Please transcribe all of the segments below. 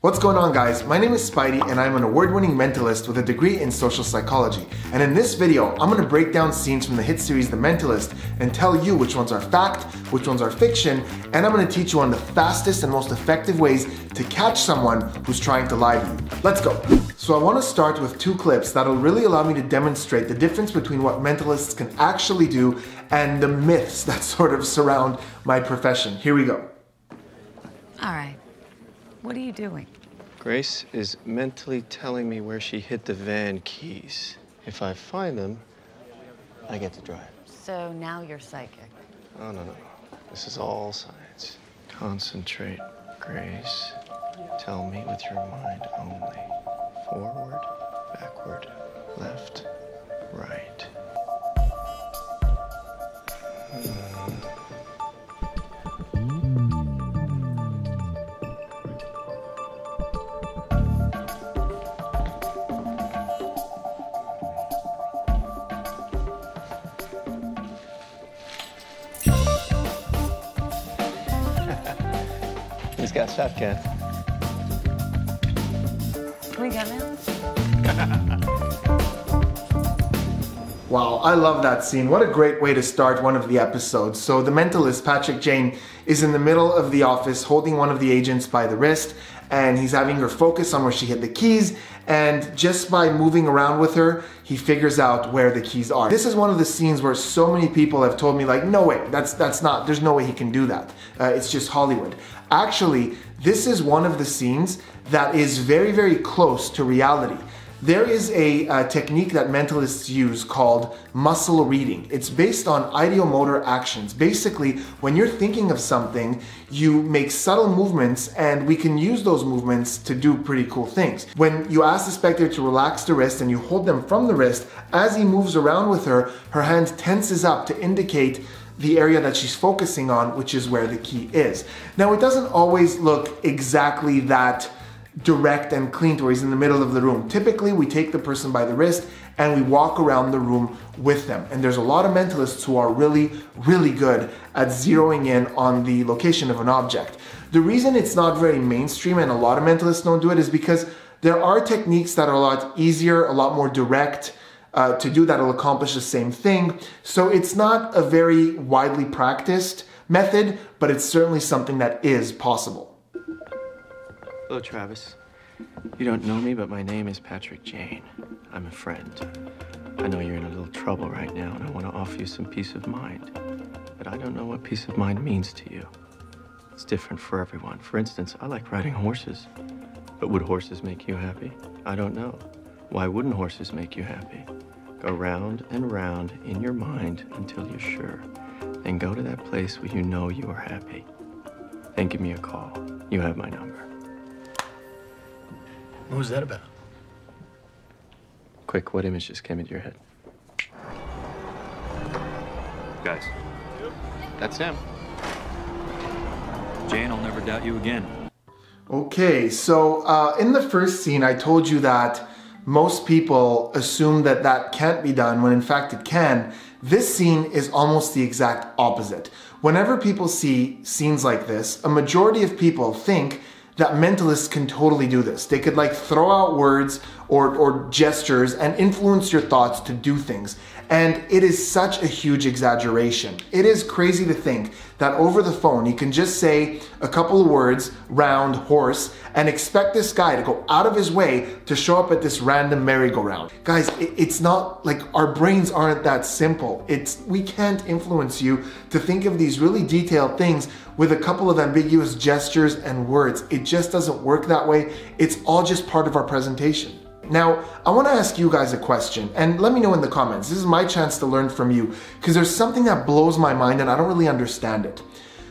What's going on, guys? My name is Spidey and I'm an award-winning mentalist with a degree in social psychology. And in this video, I'm going to break down scenes from the hit series The Mentalist and tell you which ones are fact, which ones are fiction, and I'm going to teach you on the fastest and most effective ways to catch someone who's trying to lie to you. Let's go. So I want to start with two clips that'll really allow me to demonstrate the difference between what mentalists can actually do and the myths that sort of surround my profession. Here we go. All right. What are you doing? Grace is mentally telling me where she hid the van keys. If I find them, I get to drive. So now you're psychic. Oh, no. This is all science. Concentrate, Grace. Tell me with your mind only. Forward, backward, left, right. He's got shotgun. Can we go now? Wow, I love that scene. What a great way to start one of the episodes. So the mentalist, Patrick Jane, is in the middle of the office holding one of the agents by the wrist, and he's having her focus on where she hid the keys, and just by moving around with her, he figures out where the keys are. This is one of the scenes where so many people have told me, like, no way, there's no way he can do that. It's just Hollywood. Actually, this is one of the scenes that is very, very close to reality. There is a technique that mentalists use called muscle reading. It's based on ideomotor actions. Basically, when you're thinking of something, you make subtle movements, and we can use those movements to do pretty cool things. When you ask the spectator to relax the wrist and you hold them from the wrist, as he moves around with her, her hand tenses up to indicate the area that she's focusing on, which is where the key is. Now, it doesn't always look exactly that direct and clean to where he's in the middle of the room. Typically, we take the person by the wrist and we walk around the room with them. And there's a lot of mentalists who are really, really good at zeroing in on the location of an object. The reason it's not very mainstream and a lot of mentalists don't do it is because there are techniques that are a lot easier, a lot more direct to do that'll accomplish the same thing. So it's not a very widely practiced method, but it's certainly something that is possible. Hello, Travis. You don't know me, but my name is Patrick Jane. I'm a friend. I know you're in a little trouble right now, and I want to offer you some peace of mind. But I don't know what peace of mind means to you. It's different for everyone. For instance, I like riding horses. But would horses make you happy? I don't know. Why wouldn't horses make you happy? Go round and round in your mind until you're sure. Then go to that place where you know you are happy. Then give me a call. You have my number. What was that about? Quick, what image just came into your head? Guys, That's him. Jane, I'll never doubt you again. Okay, so in the first scene, I told you that most people assume that that can't be done when in fact it can. This scene is almost the exact opposite. Whenever people see scenes like this, a majority of people think that mentalists can totally do this. They could like throw out words or gestures and influence your thoughts to do things. And it is such a huge exaggeration. It is crazy to think that over the phone, you can just say a couple of words, round, horse, and expect this guy to go out of his way to show up at this random merry-go-round. Guys, it's not like our brains aren't that simple. We can't influence you to think of these really detailed things with a couple of ambiguous gestures and words. It just doesn't work that way. It's all just part of our presentation. Now, I want to ask you guys a question, and let me know in the comments. This is my chance to learn from you, because there's something that blows my mind and I don't really understand it.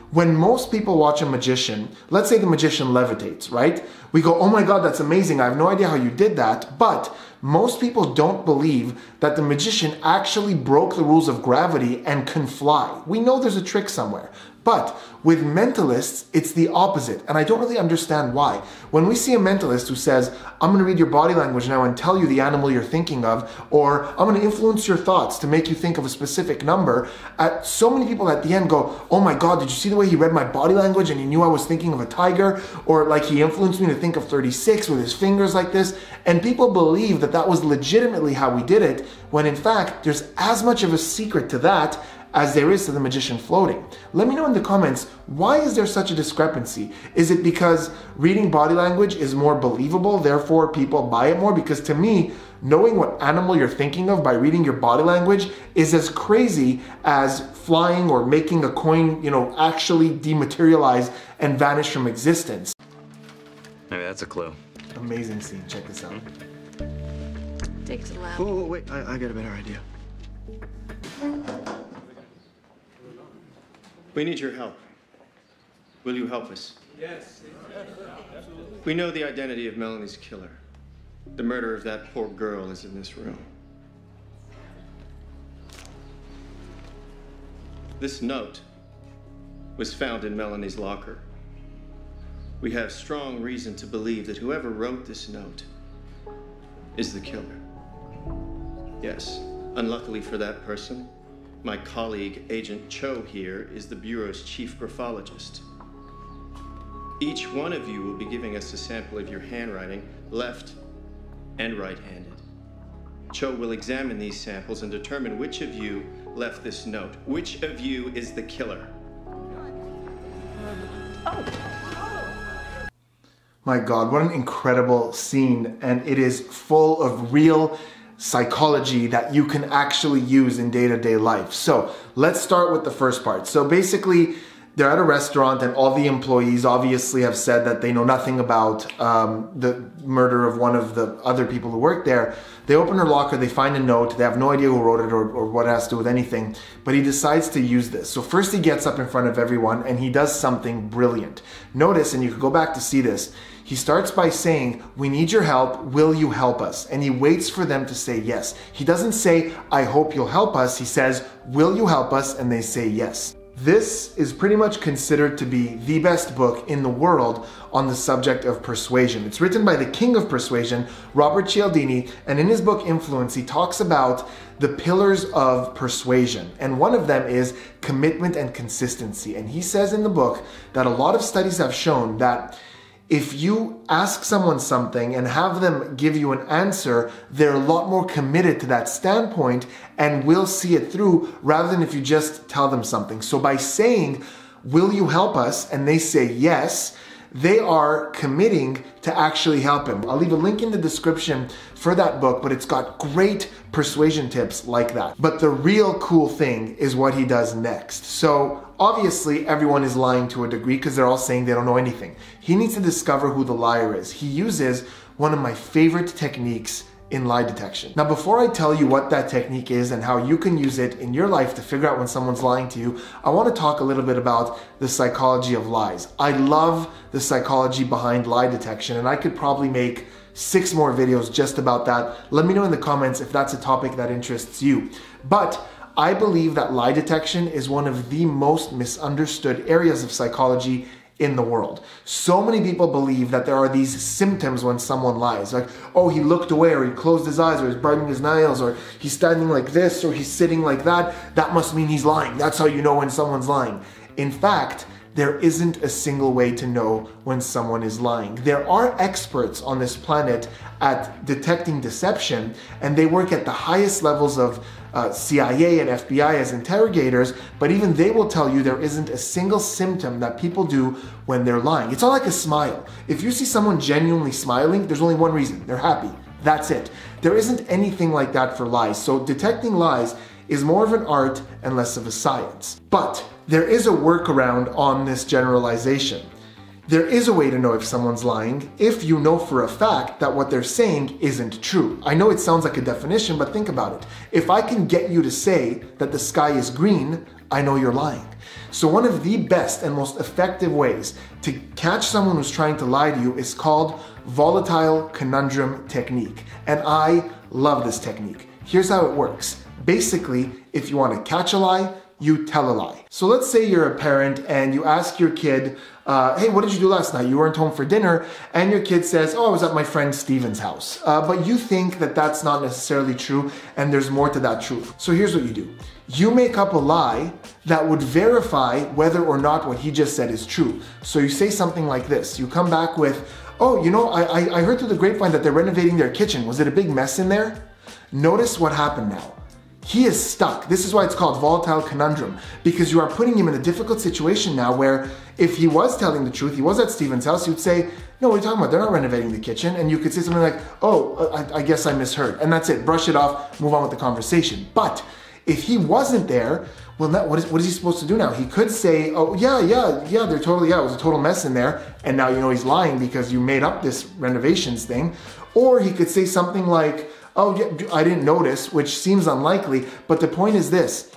When most people watch a magician, let's say the magician levitates, right? We go, oh my God, that's amazing. I have no idea how you did that. But most people don't believe that the magician actually broke the rules of gravity and can fly. We know there's a trick somewhere, But with mentalists, it's the opposite. And I don't really understand why. When we see a mentalist who says, I'm going to read your body language now and tell you the animal you're thinking of, or I'm going to influence your thoughts to make you think of a specific number, so many people at the end go, oh my God, did you see the way he read my body language and he knew I was thinking of a tiger? Or like he influenced me to think of 36 with his fingers like this. And people believe that that was legitimately how we did it, when in fact, there's as much of a secret to that as there is to the magician floating. Let me know in the comments, why is there such a discrepancy? Is it because reading body language is more believable, therefore people buy it more? Because to me, knowing what animal you're thinking of by reading your body language is as crazy as flying or making a coin, actually dematerialize and vanish from existence. Maybe that's a clue. Amazing scene, check this out. Take it to the lab. Oh, wait, I got a better idea. We need your help. Will you help us? Yes. We know the identity of Melanie's killer. The murder of that poor girl is in this room. This note was found in Melanie's locker. We have strong reason to believe that whoever wrote this note is the killer. Yes, unluckily for that person, my colleague, Agent Cho here, is the Bureau's chief graphologist. Each one of you will be giving us a sample of your handwriting, left and right-handed. Cho will examine these samples and determine which of you left this note. Which of you is the killer? My God, what an incredible scene, and it is full of real psychology that you can actually use in day-to-day life. So let's start with the first part. So basically, they're at a restaurant and all the employees obviously have said that they know nothing about the murder of one of the other people who work there. They open her locker, they find a note, they have no idea who wrote it or what it has to do with anything, but he decides to use this. So first he gets up in front of everyone and he does something brilliant. Notice, and you can go back to see this, he starts by saying, we need your help, will you help us? And he waits for them to say yes. He doesn't say, I hope you'll help us. He says, will you help us? And they say yes. This is pretty much considered to be the best book in the world on the subject of persuasion. It's written by the king of persuasion, Robert Cialdini, and in his book Influence, he talks about the pillars of persuasion. And one of them is commitment and consistency. And he says in the book that a lot of studies have shown that if you ask someone something and have them give you an answer, they're a lot more committed to that standpoint and will see it through rather than if you just tell them something. So by saying, will you help us? And they say yes, they are committing to actually help him. I'll leave a link in the description for that book, but it's got great persuasion tips like that. But the real cool thing is what he does next. So obviously everyone is lying to a degree because they're all saying they don't know anything. He needs to discover who the liar is. He uses one of my favorite techniques in lie detection. Now, before I tell you what that technique is and how you can use it in your life to figure out when someone's lying to you, I want to talk a little bit about the psychology of lies. I love the psychology behind lie detection, and I could probably make 6 more videos just about that. Let me know in the comments if that's a topic that interests you. But I believe that lie detection is one of the most misunderstood areas of psychology in the world. So many people believe that there are these symptoms when someone lies. Like, oh, he looked away, or he closed his eyes, or he's biting his nails, or he's standing like this, or he's sitting like that. That must mean he's lying. That's how you know when someone's lying. In fact, there isn't a single way to know when someone is lying. There are experts on this planet at detecting deception, and they work at the highest levels of CIA and FBI as interrogators, but even they will tell you there isn't a single symptom that people do when they're lying. It's all like a smile. If you see someone genuinely smiling, there's only one reason: they're happy. That's it. There isn't anything like that for lies. So detecting lies is more of an art and less of a science. But there is a workaround on this generalization. There is a way to know if someone's lying if you know for a fact that what they're saying isn't true. I know it sounds like a definition, but think about it. If I can get you to say that the sky is green, I know you're lying. So one of the best and most effective ways to catch someone who's trying to lie to you is called volatile conundrum technique. And I love this technique. Here's how it works. Basically, if you want to catch a lie, you tell a lie. So let's say you're a parent and you ask your kid, hey, what did you do last night? You weren't home for dinner. And your kid says, oh, I was at my friend Steven's house. But you think that that's not necessarily true and there's more to that truth. So here's what you do. You make up a lie that would verify whether or not what he just said is true. So you say something like this. You come back with, oh, you know, I heard through the grapevine that they're renovating their kitchen. Was it a big mess in there? Notice what happened now. He is stuck. This is why it's called volatile conundrum, because you are putting him in a difficult situation now where if he was telling the truth, he was at Steven's house, he would say, no, what are you talking about? They're not renovating the kitchen. And you could say something like, oh, I guess I misheard. And that's it. Brush it off, move on with the conversation. But if he wasn't there, well, what is he supposed to do now? He could say, oh, yeah, it was a total mess in there. And now you know he's lying because you made up this renovations thing. Or he could say something like, oh, yeah, I didn't notice, which seems unlikely. But the point is this.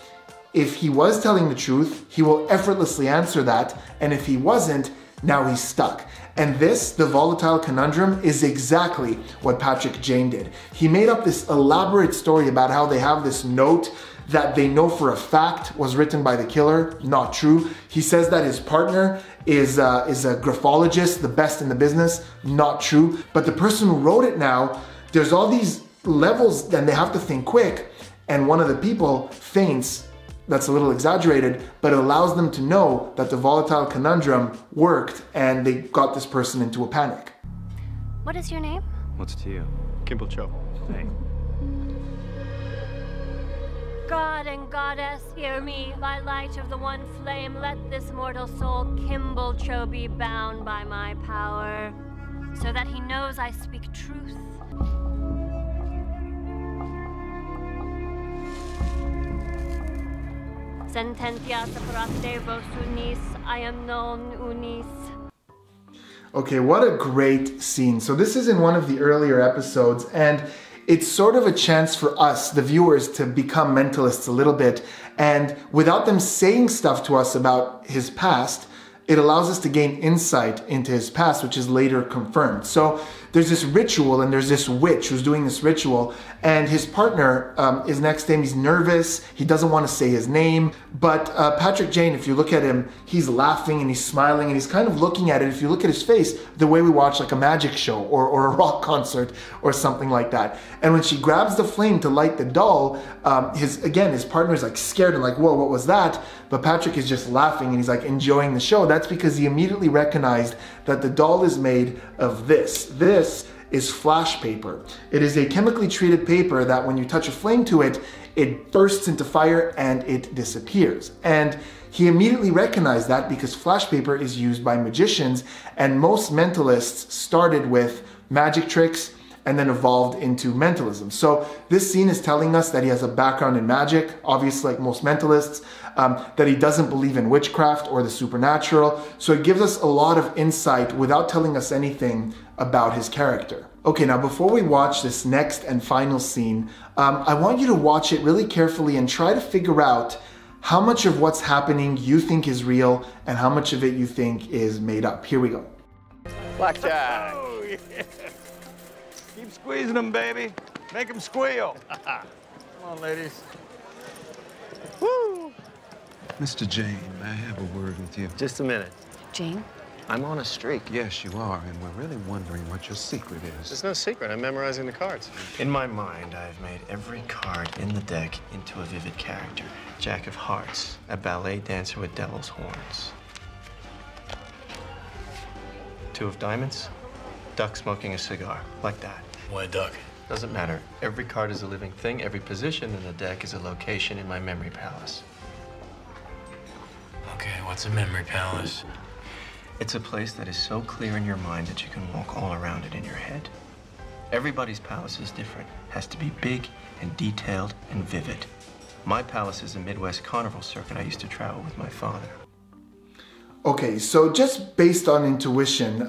If he was telling the truth, he will effortlessly answer that. And if he wasn't, now he's stuck. And this, the volatile conundrum, is exactly what Patrick Jane did. He made up this elaborate story about how they have this note that they know for a fact was written by the killer. Not true. He says that his partner is a graphologist, the best in the business. Not true. But the person who wrote it now, there's all these levels and they have to think quick. And one of the people faints. That's a little exaggerated, but it allows them to know that the volatile conundrum worked and they got this person into a panic. What is your name? What's to you? Kimball Cho. Hey. God and goddess, hear me, by light of the one flame, let this mortal soul, Kimball Cho, be bound by my power, so that he knows I speak truth. Sententia separate vos unis, I am non unis. Okay, what a great scene. So this is in one of the earlier episodes, and it's sort of a chance for us, the viewers, to become mentalists a little bit. And without them saying stuff to us about his past, it allows us to gain insight into his past, which is later confirmed. So there's this ritual and there's this witch who's doing this ritual, and his partner is next to him. He's nervous. He doesn't want to say his name. But Patrick Jane, if you look at him, he's laughing and he's smiling and he's kind of looking at it. If you look at his face, the way we watch like a magic show or a rock concert or something like that. And when she grabs the flame to light the doll, his partner is like scared and like, whoa, what was that? But Patrick is just laughing and he's like enjoying the show. That's because he immediately recognized that the doll is made of this. This is flash paper. It is a chemically treated paper that when you touch a flame to it, it bursts into fire and it disappears. And he immediately recognized that because flash paper is used by magicians, and most mentalists started with magic tricks and then evolved into mentalism. So this scene is telling us that he has a background in magic, obviously like most mentalists, that he doesn't believe in witchcraft or the supernatural. So it gives us a lot of insight without telling us anything about his character. Okay, now before we watch this next and final scene, I want you to watch it really carefully and try to figure out how much of what's happening you think is real and how much of it you think is made up. Here we go. Blackjack. Oh, yeah. Keep squeezing them, baby. Make them squeal. Come on, ladies. Woo! Mr. Jane, may I have a word with you? Just a minute. Jane? I'm on a streak. Yes, you are, and we're really wondering what your secret is. There's no secret. I'm memorizing the cards. In my mind, I've made every card in the deck into a vivid character. Jack of Hearts, a ballet dancer with devil's horns. Two of Diamonds, duck smoking a cigar, like that. Why duck? Doesn't matter. Every card is a living thing. Every position in the deck is a location in my memory palace. Okay, what's a memory palace? It's a place that is so clear in your mind that you can walk all around it in your head. Everybody's palace is different. Has to be big and detailed and vivid. My palace is a Midwest carnival circuit I used to travel with my father. Okay, so just based on intuition,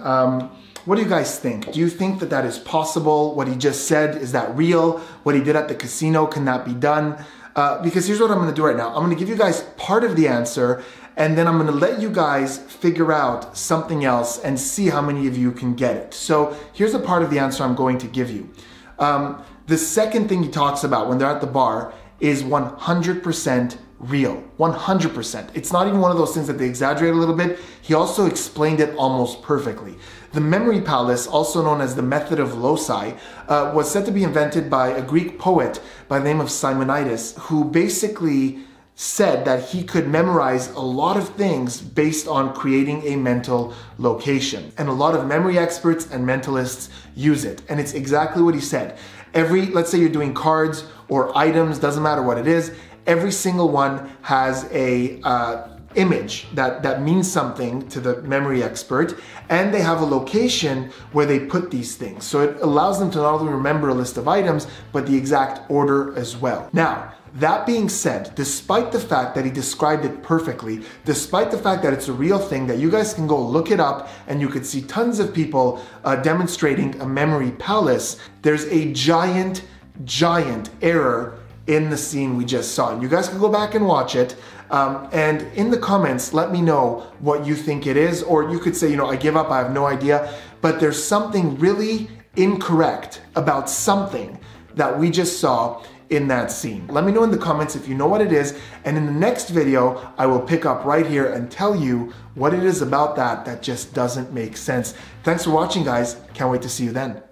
what do you guys think? Do you think that that is possible? What he just said, is that real? What he did at the casino, can that be done? Because here's what I'm gonna do right now. I'm gonna give you guys part of the answer, and then I'm gonna let you guys figure out something else and see how many of you can get it. So here's a part of the answer I'm going to give you. The second thing he talks about when they're at the bar is 100% real, 100%. It's not even one of those things that they exaggerate a little bit. He also explained it almost perfectly. The memory palace, also known as the method of LOCI, was said to be invented by a Greek poet by the name of Simonides, who basically said that he could memorize a lot of things based on creating a mental location. And a lot of memory experts and mentalists use it. And it's exactly what he said. Let's say you're doing cards or items, doesn't matter what it is, every single one has a image that means something to the memory expert, and they have a location where they put these things. So it allows them to not only remember a list of items, but the exact order as well. Now, that being said, despite the fact that he described it perfectly, despite the fact that it's a real thing, that you guys can go look it up and you could see tons of people demonstrating a memory palace, there's a giant error in the scene we just saw. And you guys can go back and watch it. And in the comments, let me know what you think it is. Or you could say, I give up, I have no idea. But there's something really incorrect about something that we just saw in that scene. Let me know in the comments if you know what it is, and in the next video I will pick up right here and tell you what it is about that just doesn't make sense. Thanks for watching, guys. Can't wait to see you then.